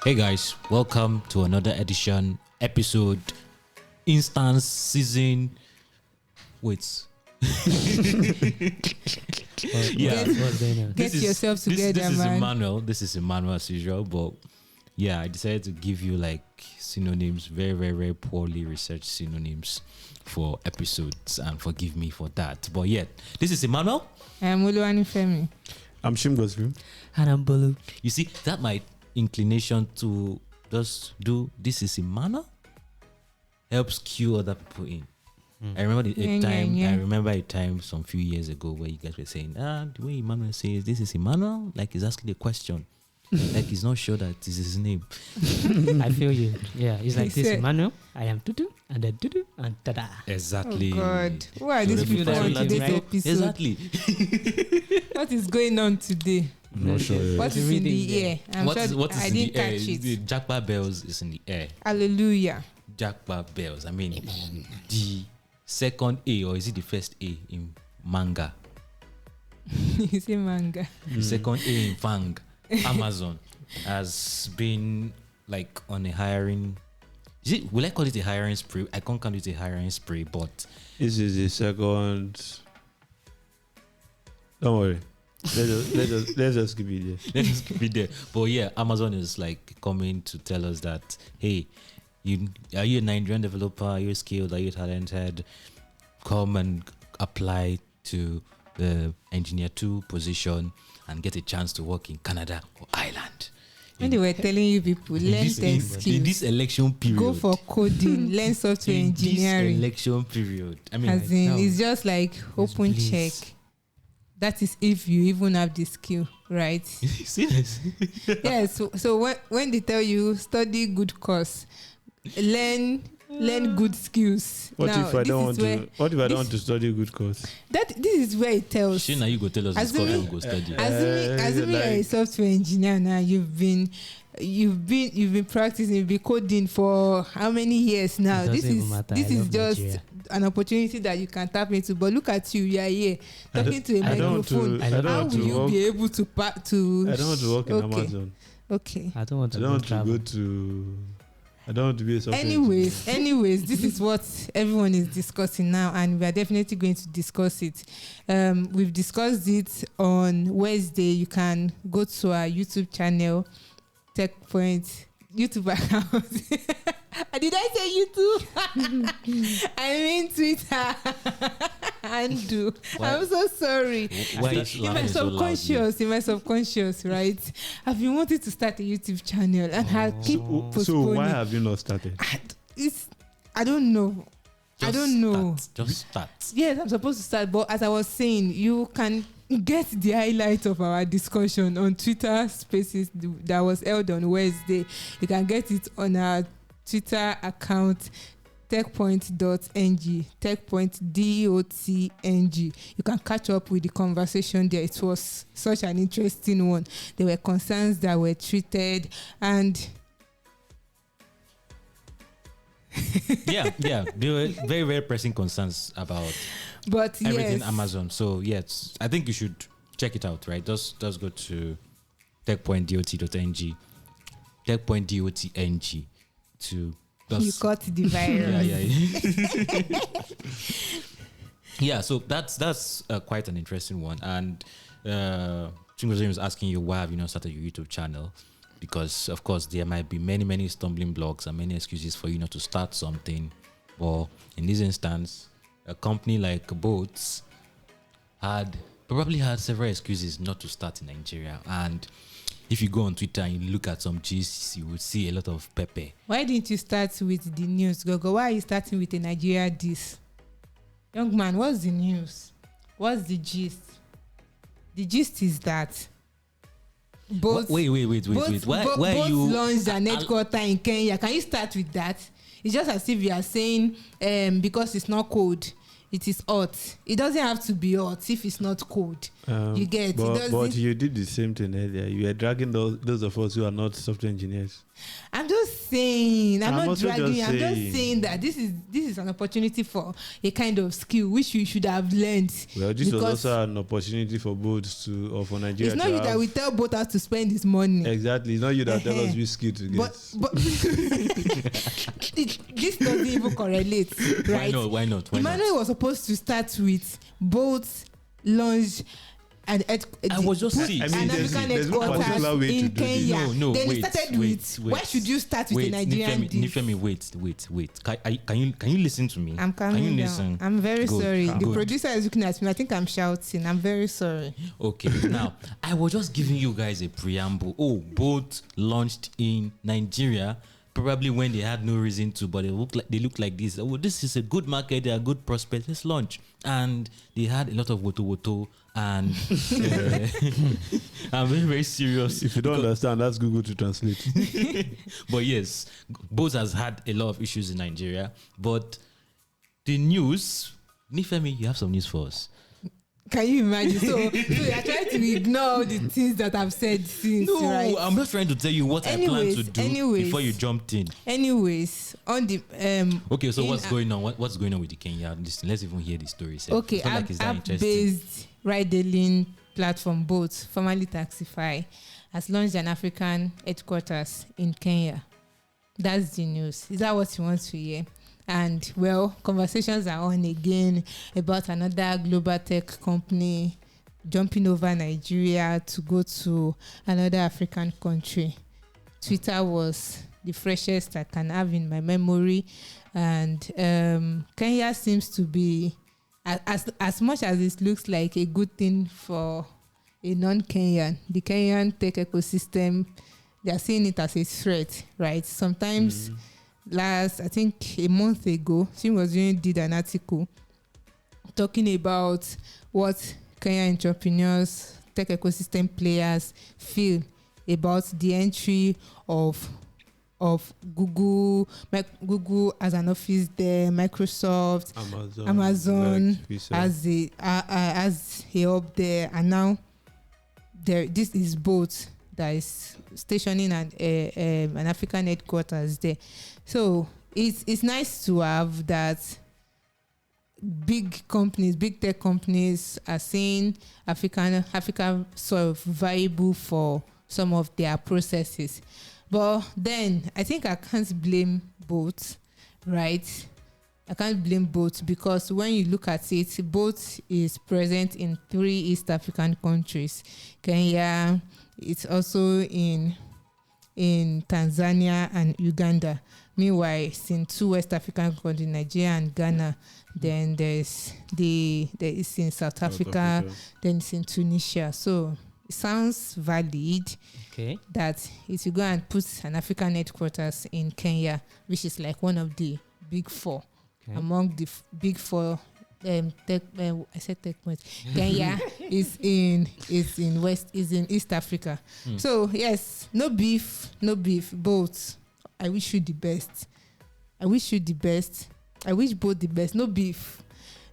Hey guys, welcome to another edition, episode, instance, season. Wait. Yeah, get yourself together, this man. Is Emmanuel. This is Emmanuel as usual, but yeah, I decided to give you like synonyms, very, very, very poorly researched synonyms for episodes, and forgive me for that. But yeah, this is Emmanuel. I'm Oluwanifemi. I'm Shimgoslu. And I'm Bolu. You see, that my inclination to just do this is Emmanuel helps cue other people in. I remember I remember a time some few years ago where you guys were saying, the way Emmanuel says this is Emmanuel, like he's asking a question. Like he's not sure that this is his name. I feel you. Yeah, it's like this, Emmanuel. I am Tutu, and then Tutu, and Tada. Exactly. Oh God, who are these people on today's episode? Exactly. What is going on today? I'm not sure. What is in the air? What is I in didn't the air? catch it. The jackpot bells is in the air. Hallelujah. Jackpot bells. I mean, the second A, or is it the first A in manga? You say manga. The second A in Fang, Amazon, has been like on a hiring. Will I call it a hiring spree? I can't call it a hiring spree, but This is the second. Don't worry. Let's just keep it there. let's keep it there. But yeah, Amazon is like coming to tell us that, hey, are you a Nigerian developer? Are you skilled? Are you talented? Come and apply to the Engineer 2 position and get a chance to work in Canada or Ireland. When they were telling you people, learn tech in skills, this election period, go for coding, learn software in engineering. this election period. I mean, As in, it's just like open please. check. That is if you even have the skill, right? see this? Yeah. So when they tell you study good course, learn good skills. What Now, if I this don't is want where- to? What if I don't this- want to study a good course? This is where it tells. Shana, you go tell us this course Assuming- and go study. Assuming you're a like- software engineer now, you've been practicing, you've been coding for how many years now? It This doesn't is even matter. this I is love just Nigeria. an opportunity that you can tap into. But look at you are here talking to a I don't want to- microphone. I don't How want will to you work- be able to I don't want to work in Okay. Amazon. Okay. I don't want I to don't want to travel. go to. I don't want to be a software engineer. Anyways, this is what everyone is discussing now, and we are definitely going to discuss it. We've discussed it on Wednesday. You can go to our YouTube channel, TechPoint YouTube account. Did I say YouTube? I mean Twitter. Undo. I'm so sorry. Why In is my laughing so loudly? subconscious, right? I've been wanting to start a YouTube channel, and I keep So postponing. why have you not started? I don't know. I don't know. Just start. Yes, I'm supposed to start, but as I was saying, you can get the highlight of our discussion on Twitter Spaces that was held on Wednesday. You can get it on our Twitter account, techpoint.ng, techpoint.dotng. You can catch up with the conversation there. It was such an interesting one. There were concerns that were treated, and yeah. There were very, very pressing concerns about but everything yes, Amazon. So yes, I think you should check it out, right? Just go to techpoint.dot.ng, techpoint.dot.ng to you got the virus. Yeah. So that's quite an interesting one. And Chingozo was asking you, why have you not started your YouTube channel? Because of course there might be many stumbling blocks and many excuses for you not to start something. But in this instance, a company like Boats probably had several excuses not to start in Nigeria. And if you go on Twitter and you look at some gists, you would see a lot of pepper. Why didn't you start with the news, Gogo? Why are you starting with a Nigeria diss? Young man, what's the news? What's the gist? The gist is that both Wait. both Why you launched an headquarter in Kenya. Can you start with that? It's just as if you are saying because it's not cold, it is hot. It doesn't have to be hot if it's not cold. You get But you did the same thing earlier. You were dragging those of us who are not software engineers. I'm just saying. I'm not also dragging. just I'm just saying. saying that this is an opportunity for a kind of skill which you should have learned. Well, this was Because also an opportunity for boats to, or for Nigeria it's not to you have. that will tell both us to spend this money. Exactly. It's not you that tell us which skill to get. But this doesn't even correlate, right? Why not? Emmanuel was supposed to start with both launch and I was just put see. I mean, an there's African no particular headquarters way to in do this. Kenya. No, Then wait, he started wait, with wait. why should you start with Wait, a Nigerian dish? Nifemi, wait. Can you listen to me? I'm Can you calming listen? down. I'm very Good, sorry. The good. producer is looking at me. I think I'm shouting. I'm very sorry. Okay, now I was just giving you guys a preamble. Oh, both launched in Nigeria, probably when they had no reason to, but they look like this. Oh, this is a good market. They are good prospects. Let's launch. And they had a lot of woto, and I'm very, very serious. If you don't understand, that's Google to translate. But yes, both has had a lot of issues in Nigeria. But the news, Nifemi, you have some news for us. Can you imagine? So you are trying to ignore the things that I've said since, No, right? I'm just trying to tell you what I plan to do before you jumped in. Anyways, on the Okay, so what's going on? What's going on with the Kenya? Listen, let's even hear the story. Okay, it's not like it's that interesting. app-based ride-hailing platform Bolt, formerly Taxify, has launched an African headquarters in Kenya. That's the news. Is that what you want to hear? And well, conversations are on again about another global tech company jumping over Nigeria to go to another African country. Twitter was the freshest I can have in my memory, and Kenya seems to be, as much as it looks like a good thing for a non-Kenyan, the Kenyan tech ecosystem, they are seeing it as a threat, right? Sometimes. I think a month ago, she did an article talking about what Kenyan entrepreneurs, tech ecosystem players feel about the entry of Google as an office there, Microsoft, Amazon as a hub there, and now this is both that is stationing an African headquarters there. So it's nice to have that. Big tech companies are seeing Africa sort of viable for some of their processes. But then I think I can't blame both, right? I can't blame both because when you look at it, both is present in 3 East African countries. Kenya, it's also in Tanzania and Uganda. Meanwhile, it's in 2 West African countries, Nigeria and Ghana. Then there is in South Africa. Then it's in Tunisia. So it sounds valid. Okay. That if you go and put an African headquarters in Kenya, which is like one of the big 4 among the big 4 tech. I said tech points. Kenya is in East Africa. So yes, no beef, both. I wish you the best. I wish both the best. No beef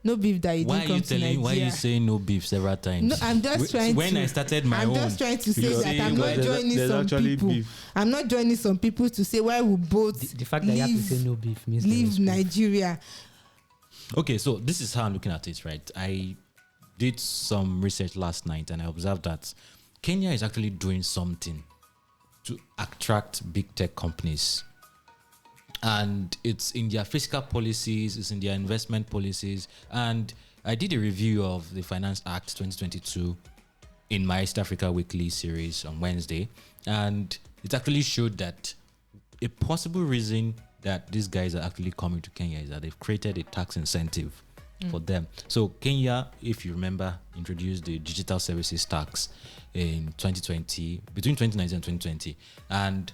that you didn't come to Nigeria. Why are you saying no beef several times? No, I'm just trying when to. I started my own. I'm just trying to say that I'm not there's joining some people. Beef. I'm not joining some people to say why we both The fact that you have to say no beef means there is leave beef. Nigeria. Okay, so this is how I'm looking at it, right? I did some research last night and I observed that Kenya is actually doing something to attract big tech companies. And it's in their fiscal policies, it's in their investment policies. And I did a review of the Finance Act 2022 in my East Africa Weekly series on Wednesday. And it actually showed that a possible reason that these guys are actually coming to Kenya is that they've created a tax incentive for them. So Kenya, if you remember, introduced the digital services tax in 2020, between 2019 and 2020. And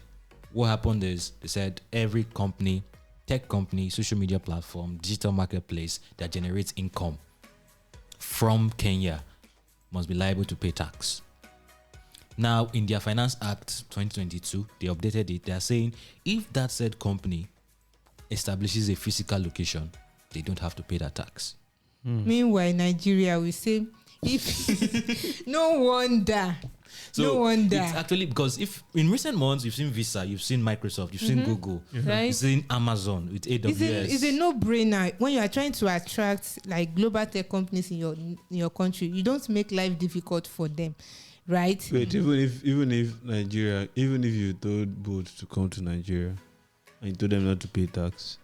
what happened is they said every company, tech company, social media platform, digital marketplace that generates income from Kenya must be liable to pay tax. Now, in their Finance Act 2022, they updated it. They are saying if that said company establishes a physical location, they don't have to pay that tax. Meanwhile, Nigeria, we say, if no wonder. No wonder. It's actually because if in recent months you've seen Visa, you've seen Microsoft, you've seen Google, Right? you've seen Amazon with AWS. It's a no-brainer when you are trying to attract like global tech companies in your country. You don't make life difficult for them, right? Wait, even if Nigeria, even if you told both to come to Nigeria and you told them not to pay tax,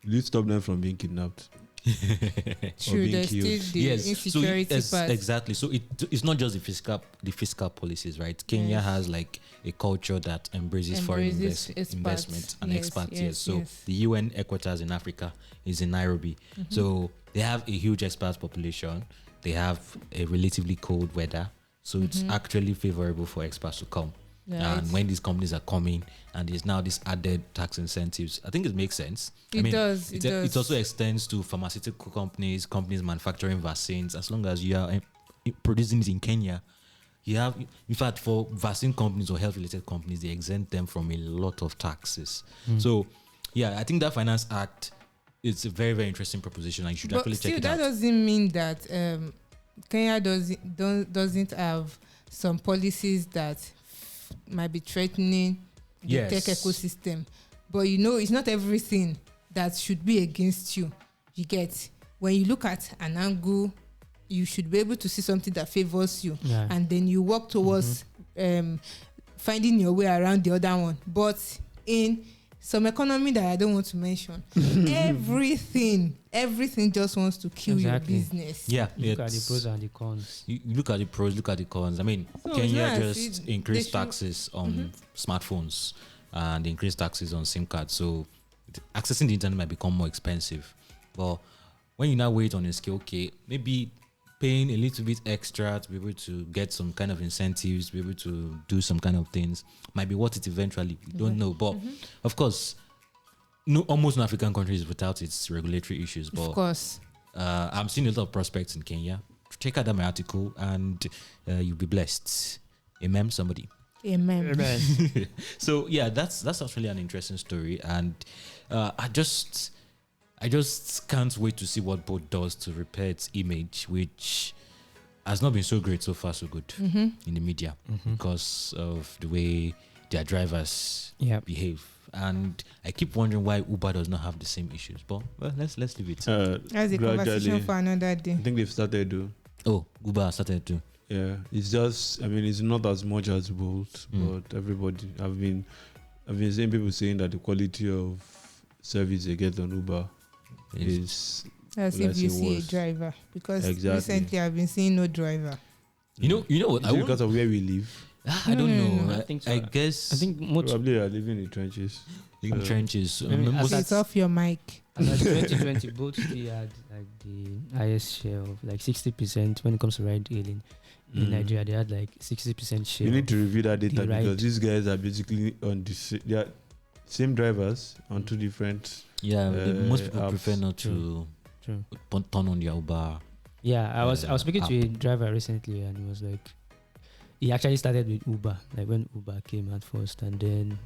will you stop them from being kidnapped? True, being there's still killed. the insecurity part. Exactly. So it's not just the fiscal policies, right? Kenya Yes. has like a culture that embraces foreign investment and expats. So the UN headquarters in Africa is in Nairobi. So they have a huge expat population. They have a relatively cold weather. So it's actually favorable for expats to come. Right. And when these companies are coming and there's now this added tax incentives, I think it makes sense. It does. It also extends to pharmaceutical companies manufacturing vaccines. As long as you are producing it in Kenya, you have, in fact, for vaccine companies or health related companies, they exempt them from a lot of taxes. So, yeah, I think that Finance Act is a very, very interesting proposition and you should actually check it that out. doesn't mean that Kenya doesn't have some policies that might be threatening the tech ecosystem. But it's not everything that should be against you. You get, when you look at an angle, you should be able to see something that favors you, and then you work towards finding your way around the other one. But in some economy that I don't want to mention, everything just wants to kill your business. Yeah, look at the pros and the cons. You look at the pros, look at the cons. I mean, So Kenya yes, just increased taxes on smartphones and increased taxes on SIM cards. So accessing the internet might become more expensive. But when you now wait on a scale, okay, maybe paying a little bit extra to be able to get some kind of incentives, to be able to do some kind of things, might be worth it eventually. We don't know. But of course, almost no African countries without its regulatory issues. But Of course. I'm seeing a lot of prospects in Kenya. Check out my article and you'll be blessed. Amen, somebody. Amen. So yeah, that's actually an interesting story, and I just can't wait to see what boat does to repair its image, which has not been so great so far, so good in the media because of the way their drivers behave. And I keep wondering why Uber does not have the same issues. But well, let's leave it. That's a conversation for another day. I think they've started to. Oh, Uber started too. Yeah, it's just, I mean, it's not as much as Bolt, but everybody, I've been seeing people saying that the quality of service they get on Uber is as if you see a driver, because recently I've been seeing no driver. You know what? Is it because of where we live? I don't know. I think so. I guess I think Probably are living in trenches. in trenches. It's off your mic. And at 2020, both they had like the highest share of like 60% when it comes to ride hailing. In Nigeria, they had like 60% share. You need to review that data because ride. these guys are basically on they are same drivers on two different. Most people apps. prefer not True. to turn on their Uber. Yeah, I was speaking to a driver recently, and he was like, he actually started with Uber, like when Uber came at first, and then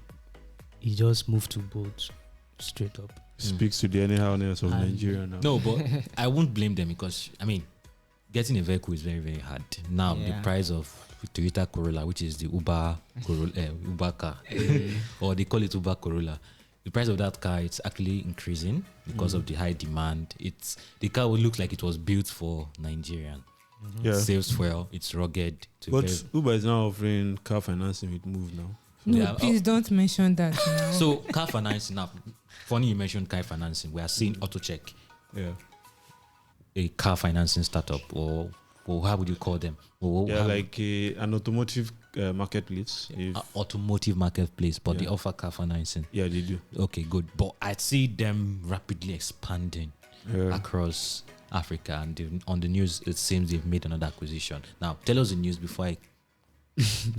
he just moved to Bolt straight up. Speaks to the anyhowness of Nigeria now. No, but I won't blame them because I mean, getting a vehicle is very, very hard. Now the price of Toyota Corolla, which is the Uber car, or they call it Uber Corolla. The price of that car, it's actually increasing because of the high demand. The car will look like it was built for Nigerian. Yeah. Saves fuel. It's rugged. But Uber is now offering car financing with Move now. No, please don't mention that now. So car financing. Now, funny you mentioned car financing. We are seeing Autochek, a car financing startup, or how would you call them? Like an automotive marketplace. Automotive marketplace, but they offer car financing. Yeah, they do. Okay, good. But I see them rapidly expanding across Africa, and on the news, it seems they've made another acquisition. Now, tell us the news before I.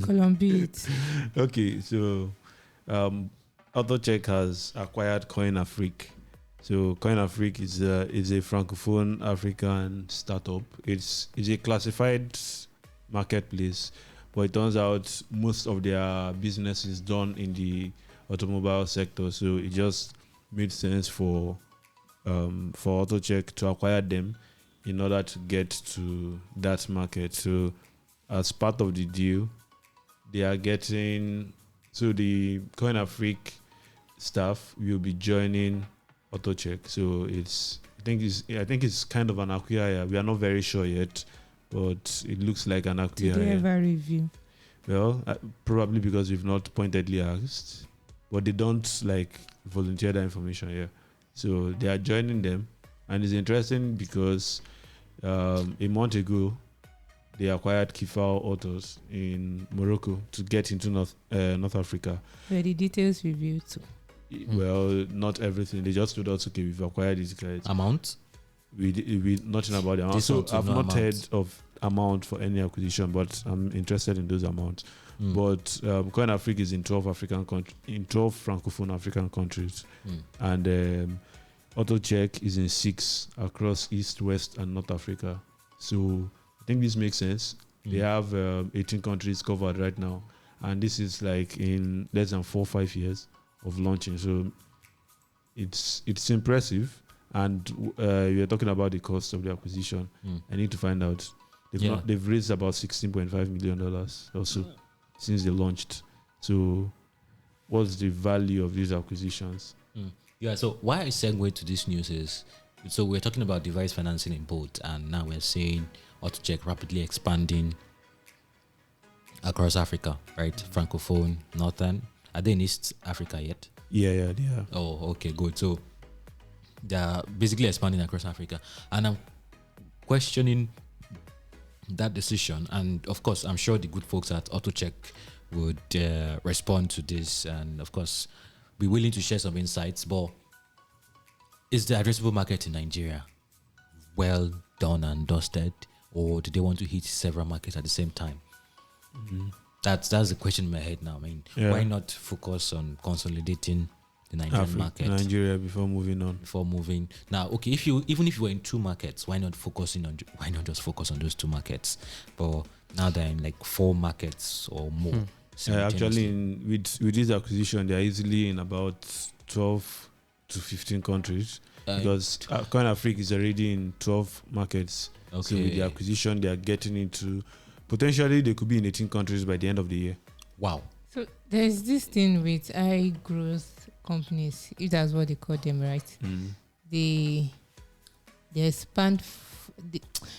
Colombia. Okay, so Autochek has acquired CoinAfrique. So CoinAfrique is a francophone African startup. It's a classified marketplace, but it turns out most of their business is done in the automobile sector. So it just made sense for Autochek to acquire them in order to get to that market. So as part of the deal, they are getting, so the CoinAfrique staff will be joining Autochek. So I think it's kind of an acquire. We are not very sure yet, but it looks like an acquire. Did they ever review? Well, probably because we've not pointedly asked, but they don't like volunteer that information here. So they are joining them, and it's interesting because a month ago they acquired Kifao Autos in Morocco to get into North Africa. Were the details reviewed too? Well, not everything. They just told us, okay, we've acquired these guys. Amount? We nothing about the amount. So I've not heard of amount for any acquisition, but I'm interested in those amounts. But CoinAfrique is in 12 francophone African countries, and Autochek is in 6 across East, West, and North Africa. So I think this makes sense. They have 18 countries covered right now, and this is like in less than 4 or 5 years of launching. So it's impressive. And you're talking about the cost of the acquisition. I need to find out. They've raised about $16.5 million also since they launched. So what's the value of these acquisitions? Yeah, so why I segue to this news is, so we're talking about device financing in both, and now we're saying Autochek rapidly expanding across Africa, right? Francophone, Northern. Are they in East Africa yet? Yeah, they are. Oh, okay, good. So they're basically expanding across Africa. And I'm questioning that decision. And of course, I'm sure the good folks at Autochek would respond to this and, of course, be willing to share some insights. But is the addressable market in Nigeria well done and dusted? Or do they want to hit several markets at the same time? That's the question in my head now. I mean, why not focus on consolidating the Nigerian market, Nigeria, before moving on? Now, okay, even if you were in 2 markets, why not just focus on those 2 markets? But now they're in like 4 markets or more. Actually, with this acquisition, they're easily in about 12 to 15 countries because CoinAfrique is already in 12 markets. Okay. So with the acquisition, they are getting into, potentially they could be in 18 countries by the end of the year. Wow. So there's this thing with high growth companies, if that's what they call them, right? They expand.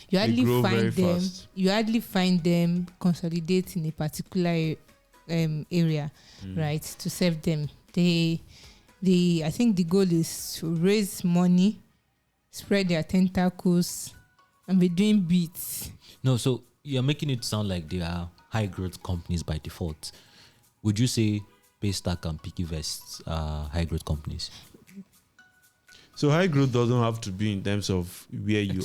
You hardly find them consolidate in a particular area, right? To serve them. I think the goal is to raise money, spread their tentacles, and be doing beats. No, so you're making it sound like they are high growth companies by default. Would you say Paystack and PiggyVest are high growth companies? So high growth doesn't have to be in terms of where you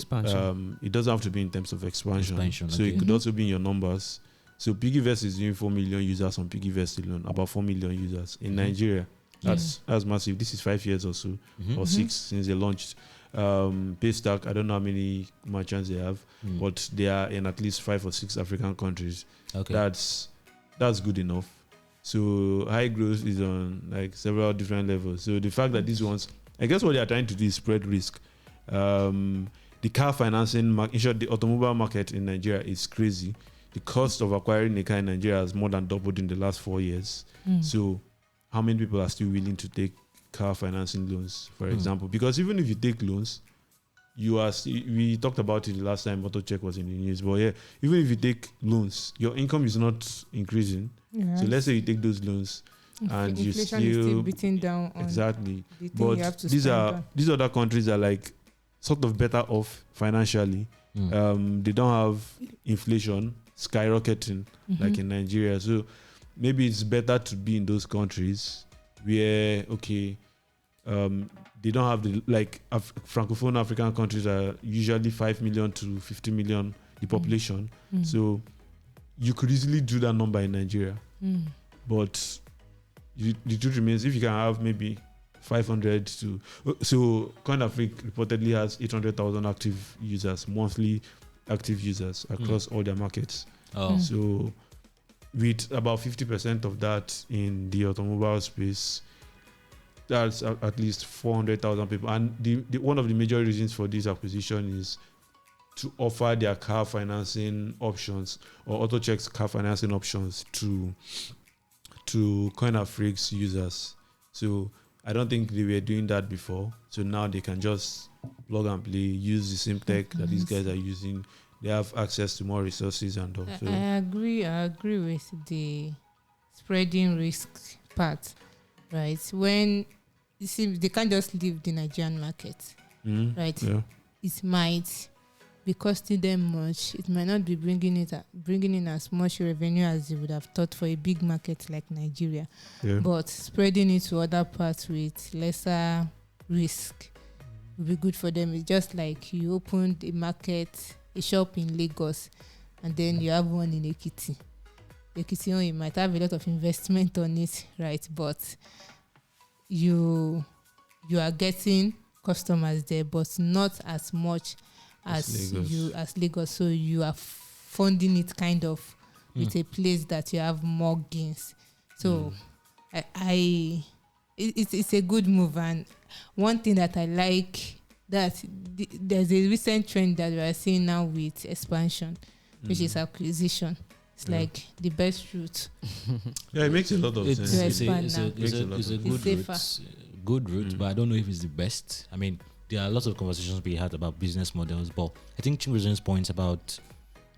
it doesn't have to be in terms of expansion. So it could also be in your numbers. So PiggyVest is doing 4 million users on PiggyVest alone, about 4 million users in Nigeria. That's massive. This is 5 years or so, or 6 since they launched. Paystack, I don't know how many merchants they have, but they are in at least 5 or 6 African countries. Okay, that's good enough. So high growth is on like several different levels. So the fact that these ones, I guess what they are trying to do is spread risk. The car financing market, the automobile market in Nigeria is crazy. The cost of acquiring a car in Nigeria has more than doubled in the last 4 years. So how many people are still willing to take car financing loans, for example? Because even if you take loans, we talked about it the last time Autochek was in the news, but even if you take loans, your income is not increasing. Yes. So let's say you take those loans and you still is still beating down on exactly. The thing but you have to these other countries are like sort of better off financially. They don't have inflation skyrocketing like in Nigeria. So maybe it's better to be in those countries where they don't have the francophone African countries are usually 5 million to 50 million the population. So you could easily do that number in Nigeria. But the truth remains, if you can have maybe 500 to... So CoinAfrique reportedly has 800,000 active users, monthly active users across all their markets. So with about 50% of that in the automobile space, that's at least 400,000 people. And the one of the major reasons for this acquisition is to offer their car financing options or Autochek's car financing options to CoinAfrique's users. So I don't think they were doing that before. So now they can just plug and play, use the same tech that these guys are using. They have access to more resources and all. So I agree with the spreading risk part, right? When you see, they can't just leave the Nigerian market, right? Yeah. It might be costing them much. It might not be bringing in as much revenue as they would have thought for a big market like Nigeria. Yeah. But spreading it to other parts with lesser risk will be good for them. It's just like you opened a shop in Lagos, and then you have one in Ekiti. Ekiti, you might have a lot of investment on it, right? But you are getting customers there, but not as much as Lagos. So you are funding it kind of with a place that you have more gains. So it's a good move. And one thing that I like, that there's a recent trend that we are seeing now with expansion, which is acquisition. It's like the best route. Yeah, it makes a lot of sense. It's a good route, but I don't know if it's the best. I mean, there are lots of conversations we had about business models, but I think Chimrezen's points about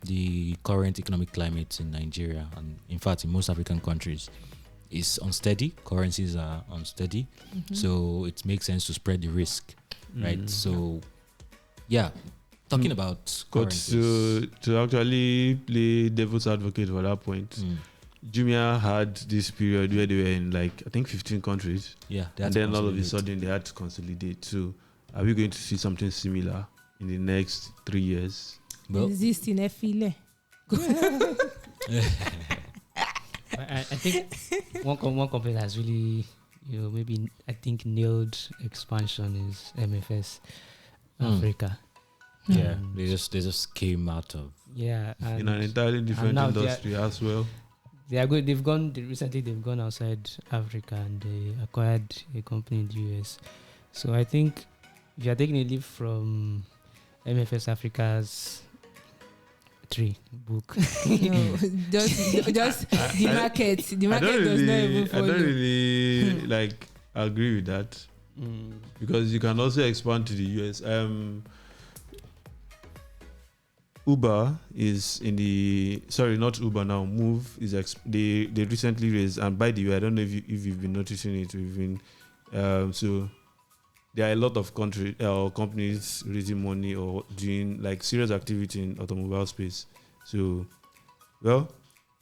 the current economic climate in Nigeria, and in fact in most African countries, is unsteady. Currencies are unsteady, so it makes sense to spread the risk, right? So, yeah, talking about currencies. But to actually play devil's advocate for that point, Jumia had this period where they were in like I think 15 countries. Yeah, and then all of a sudden they had to consolidate. So, are we going to see something similar in the next 3 years? Well, exist in FILE. I think one company that's really, maybe I think nailed expansion is MFS Africa. Yeah, they just came out of in an entirely different industry as well. They are good. Recently they've gone outside Africa and they acquired a company in the US. So I think if you are taking a leaf from MFS Africa's book. No, just the market. The market does not even follow. I don't really agree with that because you can also expand to the US. Uber is in the not Uber now. Move is they recently raised, and by the way, I don't know if you've been noticing it. We've been so there are a lot of companies raising money or doing serious activity in automobile space. So, well,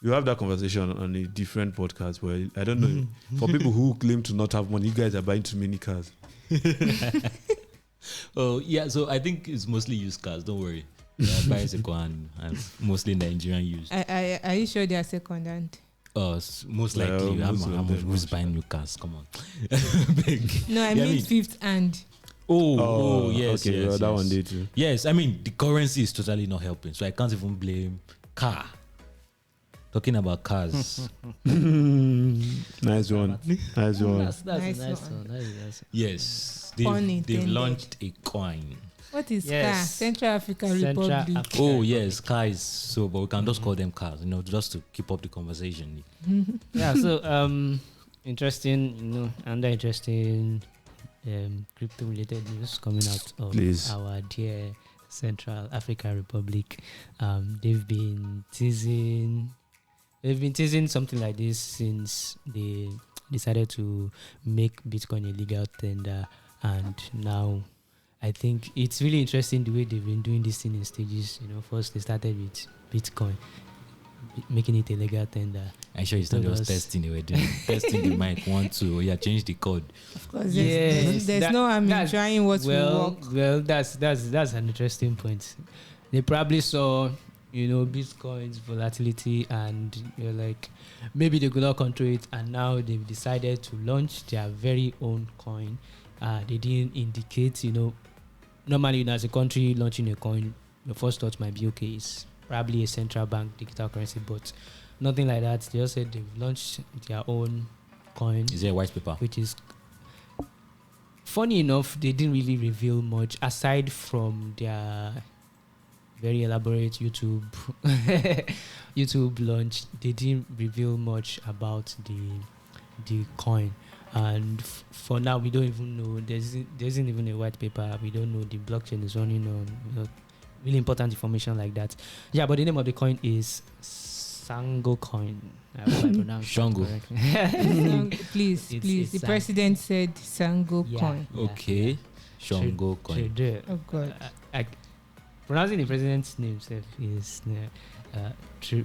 you have that conversation on a different podcast. But I don't know for people who claim to not have money, you guys are buying too many cars. Oh yeah, so I think it's mostly used cars. Don't worry. Buying second and mostly Nigerian used. Are you sure they are second hand? Most likely. Who's buying new cars? Come on. No, I mean fifth hand. Oh, yes. Okay, yes, that yes. one did too. Yes, I mean the currency is totally not helping, so I can't even blame car. Talking about cars. Nice one. That's Nice nice one. one. Yes, Pun they've intended. launched a coin. What is Yes. CAR? Central African Central Republic. Africa. Oh yes, cars. So, but we can just call them cars, just to keep up the conversation. Yeah, so interesting, under interesting crypto related news coming out of our dear Central African Republic. They've been teasing something like this since they decided to make Bitcoin a legal tender, and now I think it's really interesting the way they've been doing this thing in stages. First they started with Bitcoin, making it a legal tender. I'm sure it's not just testing. They were testing the mic. 1, 2. Change the code. Of course, there's no harm in trying what will work. Well, that's an interesting point. They probably saw, Bitcoin's volatility, and maybe they could not control it, and now they've decided to launch their very own coin. They didn't indicate, normally as a country launching a coin, your first thought might be okay, it's probably a central bank digital currency, but nothing like that. They just said they've launched their own coin. Is there a white paper? Which is funny enough, they didn't really reveal much aside from their very elaborate YouTube YouTube launch, they didn't reveal much about the coin. And for now, we don't even know. There isn't even a white paper. We don't know the blockchain is running on. Really important information like that. Yeah, but the name of the coin is Sango coin. I hope I pronounced Shango. that correctly. Please. The president said Sango coin. Okay. Shango coin. Oh God. Pronouncing the president's name is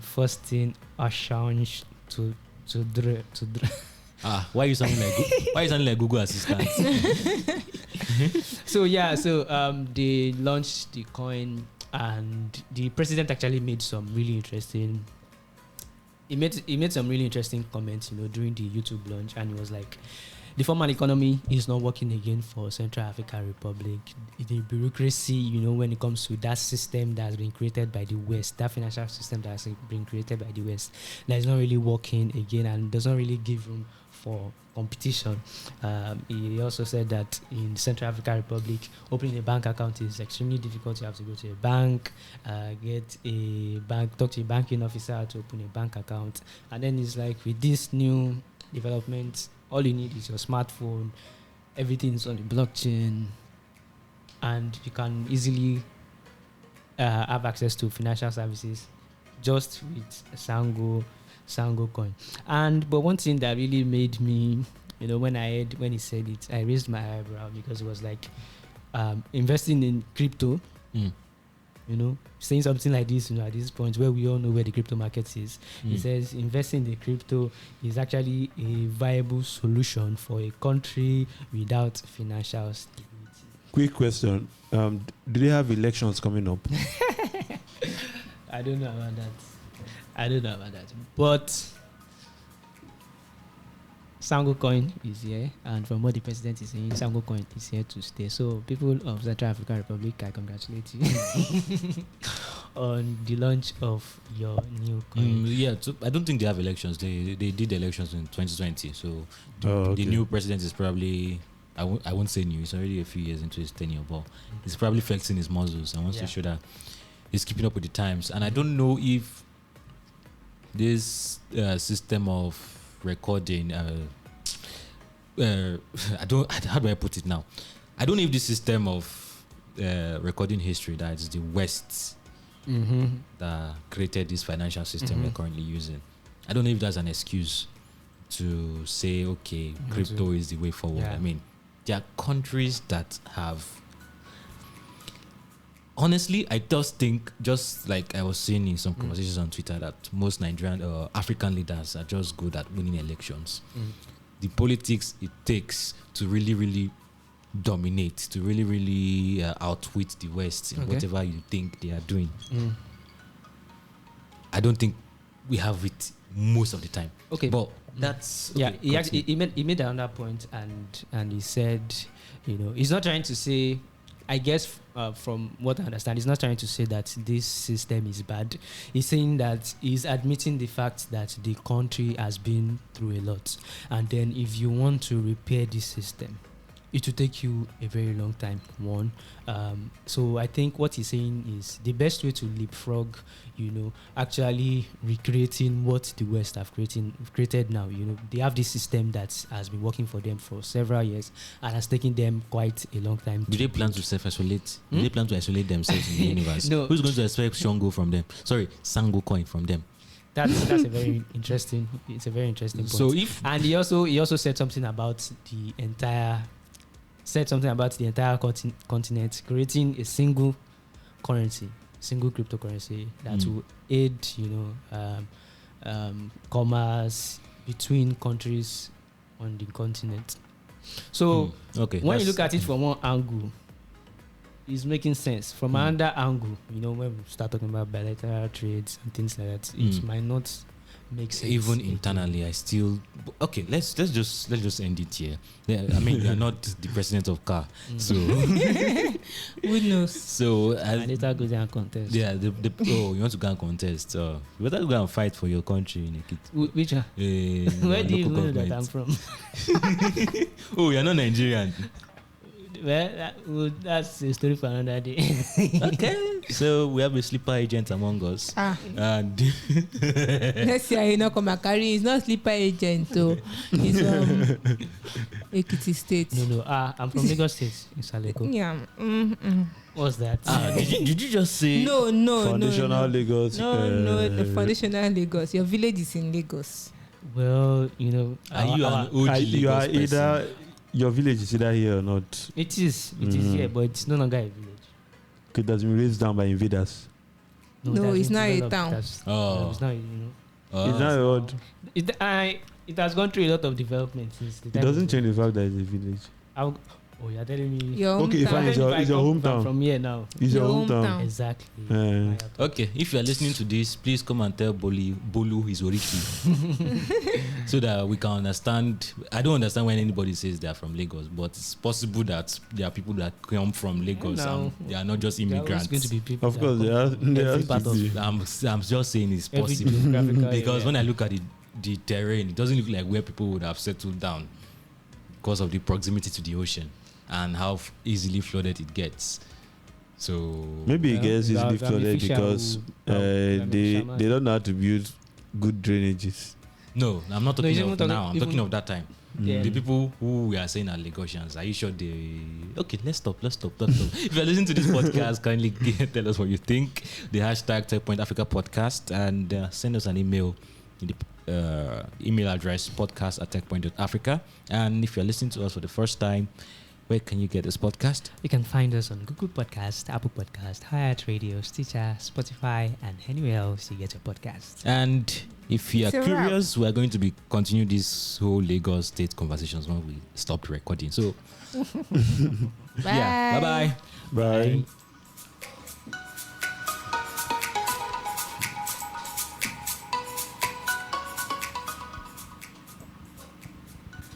first thing Assange to Why are you sounding like Google Assistant? So they launched the coin, and the president actually made some really interesting. He made some really interesting comments, during the YouTube launch, and he was like, the formal economy is not working again for Central African Republic. The bureaucracy, when it comes to that system that has been created by the West, that financial system that has been created by the West, that is not really working again and does not really give room for competition. He also said that in Central African Republic, opening a bank account is extremely difficult. You have to go to a bank, talk to a banking officer to open a bank account. And then it's like, with this new development, all you need is your smartphone. Everything is on the blockchain, and you can easily have access to financial services just with Sango coin. But one thing that really made me, when he said it, I raised my eyebrow, because it was like investing in crypto. Saying something like this, at this point where we all know where the crypto market is. He says investing in crypto is actually a viable solution for a country without financial stability. Quick question. Do they have elections coming up? I don't know about that. But Sango coin is here, and from what the president is saying, Sango coin is here to stay. So people of Central African Republic, I congratulate you on the launch of your new coin. So I don't think they have elections. They did elections in 2020. So the new president is probably, I won't say new, it's already a few years into his tenure, but he's probably flexing his muscles and wants to show that he's keeping up with the times. And I don't know if this system of recording, how do I put it now? I don't know if this system of recording history, that is the West that created this financial system we're currently using. I don't know if that's an excuse to say, okay, crypto is the way forward. I mean, there are countries that have. Honestly, I just think, just like I was saying in some conversations on Twitter, that most Nigerian African leaders are just good at winning elections. The politics it takes to really, really dominate, to really, really outwit the West in whatever you think they are doing. I don't think we have it most of the time. Okay, but that's he made another point, and he said, he's not trying to say. I guess from what I understand, he's not trying to say that this system is bad. He's saying that he's admitting the fact that the country has been through a lot. And then if you want to repair this system, it will take you a very long time, one. So I think what he's saying is the best way to leapfrog, actually recreating what the West have created now. They have this system that has been working for them for several years and has taken them quite a long time. Do they plan to self-isolate? Do they plan to isolate themselves in the universe? No. Who's going to expect Shango from them? Sorry, Sango coin from them? That's a very interesting. It's a very interesting point. So and he also said something about the entire continent, creating a single currency, single cryptocurrency that will aid, commerce between countries on the continent. So when you look at it from one angle, it's making sense. From another angle, when we start talking about bilateral trades and things like that, it might not make sense. Even internally, I still let's just end it here. I mean, you are not the president of CAR, so who knows? So later go and contest. Yeah, you want to go and contest? You better go and fight for your country, Nikit. Which one? Where do you know that I'm from? Oh, you're not Nigerian. Well, that's a story for another day. Okay. So we have a sleeper agent among us. And next year he not come and carry. He's not sleeper agent, so he's from Ekiti State. No. I'm from Lagos State in Saleko. Yeah. What's that? did you just say No. Foundational Lagos. No, the foundational Lagos. Your village is in Lagos. Well, are you an OG you are Lagos either person? your village is either here or not. It is here, but it's no longer a village. It has been raised down by invaders. No, it's not a town. It's not, It's not a road. It has gone through a lot of development since the It time. doesn't change the fact that it's a village. You're telling me. Your Okay, hometown. fine. It's your hometown. From here now. It's your Your hometown. hometown. Exactly. Okay, if you are listening to this, please come and tell Bolu his oriki, so that we can understand. I don't understand when anybody says they are from Lagos, but it's possible that there are people that come from Lagos and they are not just immigrants. Going to be people Of course, there every has part to of be. I'm just saying it's every possible geographical because area. when I look at the terrain, it doesn't look like where people would have settled down because of the proximity to the ocean and how easily flooded it gets. So Maybe it gets easily flooded because they shaman. don't know how to build good drainages. no, I'm not talking he's of even now. I'm talking even- of that time. Yeah. The people who we are saying are Lagosians, are you sure they... Okay, let's stop. If you're listening to this podcast, kindly tell us what you think. The hashtag #TechPointAfrica podcast and send us an email in the email address podcast@techpoint.africa. And if you're listening to us for the first time, where can you get this podcast? You can find us on Google Podcast, Apple Podcast, Hyatt Radio, Stitcher, Spotify, and anywhere else you get your podcast. And if you are It's a curious, we are going to be continue this whole Lagos state conversations when we stopped recording. So, yeah, bye-bye. Bye.